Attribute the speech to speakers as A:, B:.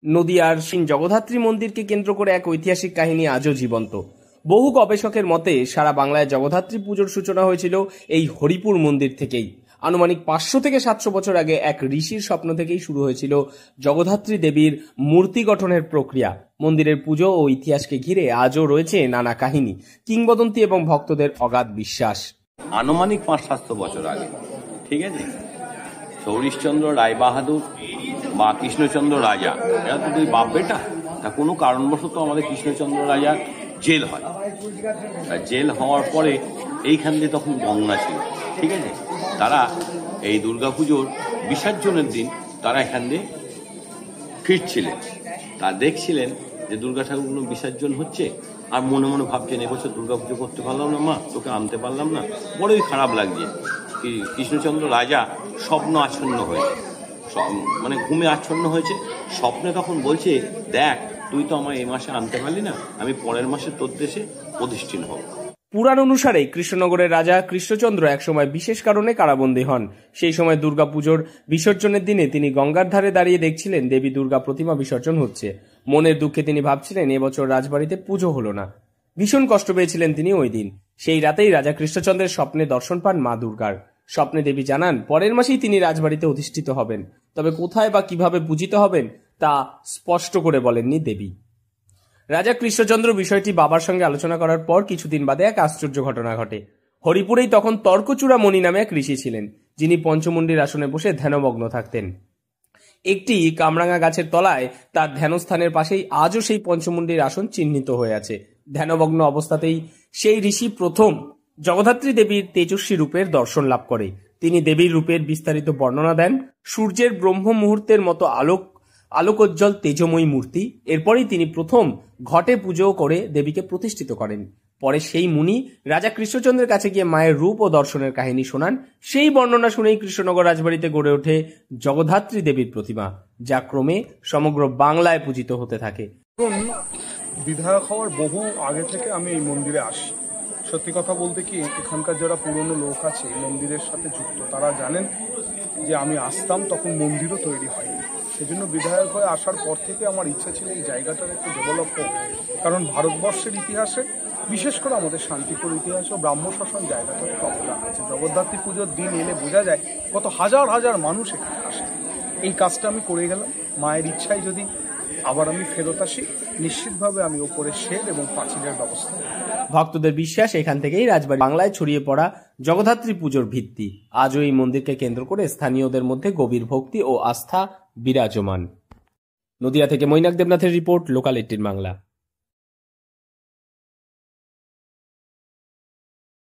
A: নদিয়ার জগদ্ধাত্রী মন্দিরকে কেন্দ্র করে এক ঐতিহাসিক কাহিনী আজও জীবন্ত। বহু গবেষকের মতে সারা বাংলায় জগদ্ধাত্রী পুজোর সূচনা হয়েছিল এই হরিপুর মন্দির থেকেই। আনুমানিক 500 থেকে 700 বছর আগে এক ঋষির স্বপ্ন থেকেই শুরু হয়েছিল জগদ্ধাত্রী দেবীর মূর্তি গঠনের প্রক্রিয়া। মন্দিরের পুজো ও ইতিহাসকে ঘিরে আজও রয়েছে নানা কাহিনী, কিংবদন্তি এবং ভক্তদের অগাধ বিশ্বাস।
B: আনুমানিক 500-700 বছর আগে, ঠিক আছে, সৌরিশচন্দ্র রায় বাহাদুর বা কৃষ্ণচন্দ্র রাজা, এরা তো দুই বাপ বেটা। তা কোনো কারণবশত আমাদের কৃষ্ণচন্দ্র রাজার জেল হয়। জেল হওয়ার পরে এইখান দিয়ে তখন গঙ্গা ছিল, ঠিক আছে। তারা এই দুর্গাপুজোর বিসর্জনের দিন তারা এখান দিয়ে ফিরছিলেন। তা দেখছিলেন যে দুর্গা ঠাকুরগুলো বিসর্জন হচ্ছে, আর মনে মনে ভাবছেন এবছর দুর্গাপুজো করতে পারলাম না, মা তোকে আনতে পারলাম না, বড়ই খারাপ লাগছে। কৃষ্ণচন্দ্র রাজা স্বপ্ন আচ্ছন্ন হয়েছে, মানে ঘুমে আচ্ছন্ন হয়েছে। স্বপ্নে তখন বলছে, দেখ তুই তো আমায় এই মাসে আনতে পারলি না, আমি পরের মাসে তোর দেশে প্রতিষ্ঠিত হব।
A: পুরাণ অনুসারে কৃষ্ণনগরের রাজা কৃষ্ণচন্দ্র একসময় বিশেষ কারণে কারাবন্দী হন। সেই সময় দুর্গাপুজোর বিসর্জনের দিনে তিনি গঙ্গার ধারে দাঁড়িয়ে দেখছিলেন দেবী দুর্গা প্রতিমা বিসর্জন হচ্ছে। মনের দুঃখে তিনি ভাবছিলেন এবছর রাজবাড়িতে পুজো হলো না। ভীষণ কষ্ট পেয়েছিলেন তিনি ওই দিন। সেই রাতেই রাজা কৃষ্ণচন্দ্রের স্বপ্নে দর্শন পান মা দুর্গার। স্বপ্নে দেবী জানান পরের মাসেই তিনি রাজবাড়িতে অধিষ্ঠিত হবেন, তবে কোথায় বা কিভাবে পূজিত হবেন তা স্পষ্ট করে বলেননি দেবী। রাজা কৃষ্ণচন্দ্র বিষয়টি বাবার সঙ্গে আলোচনা করার পর কিছুদিন বাদে এক আশ্চর্য ঘটনা ঘটে। হরিপুরেই তখন তর্কচূড়া মণি নামে এক ঋষি ছিলেন, যিনি পঞ্চমুণ্ডির আসনে বসে ধ্যানমগ্ন থাকতেন। একটি কামরাঙা গাছের তলায় তার ধ্যানস্থানের পাশেই আজও সেই পঞ্চমুণ্ডির আসন চিহ্নিত হয়ে আছে। ধ্যানমগ্ন অবস্থাতেই সেই ঋষি প্রথম জগদ্ধাত্রী দেবীর তেজস্বী রূপের দর্শন লাভ করে। তিনি দেবীর রূপের বিস্তারিত বর্ণনা দেন। সূর্যের ব্রহ্ম মুহূর্তের মতো আলোকোজ্জ্বল তেজময়ী মূর্তি। এরপরই তিনি প্রথম ঘটে পুজো করে দেবীকে প্রতিষ্ঠিত করেন। পরে সেই মুনি রাজা কৃষ্ণচন্দ্রের কাছে গিয়ে মায়ের রূপ ও দর্শনের কাহিনী শোনান। সেই বর্ণনা শুনেই কৃষ্ণনগর রাজবাড়িতে গড়ে ওঠে জগদ্ধাত্রী দেবীর প্রতিমা, যা ক্রমে সমগ্র বাংলায় পূজিত হতে থাকে।
C: বিধায়ক হওয়ার বহু আগে থেকে আমি এই মন্দিরে আসি। সত্যি কথা বলতে কি, এখানকার যারা পুরনো লোক আছে মন্দিরের সাথে যুক্ত, তারা জানেন যে আমি আসতাম তখন মন্দিরও তৈরি হয়নি। সেজন্য বিধায়ক হয়ে আসার পর থেকে আমার ইচ্ছা ছিল এই জায়গাটার একটু ডেভেলপ হোক। কারণ ভারতবর্ষের ইতিহাসে, বিশেষ করে আমাদের শান্তিপুর ইতিহাসে ব্রাহ্ম শাসন জায়গাটা একটু অবদান আছে। জগদ্ধাত্রী পুজোর দিন এলে বোঝা যায় কত হাজার হাজার মানুষ এখানে আসে। এই কাজটা আমি করে গেলাম। মায়ের ইচ্ছায় যদি আবার আমি ফেরত আসি, নিশ্চিতভাবে আমি ওপরে শেড এবং পাঁচিলের ব্যবস্থা।
A: ভক্তদের বিশ্বাস এখান থেকেই রাজবাড়ি বাংলায় ছড়িয়ে পড়া জগদ্ধাত্রী পুজোর ভিত্তি। আজও এই মন্দিরকে কেন্দ্র করে স্থানীয়দের মধ্যে গভীর ভক্তি ও আস্থা বিরাজমান। নদিয়া থেকে মৈনাক দেবনাথের রিপোর্ট, লোকাল 18 বাংলা।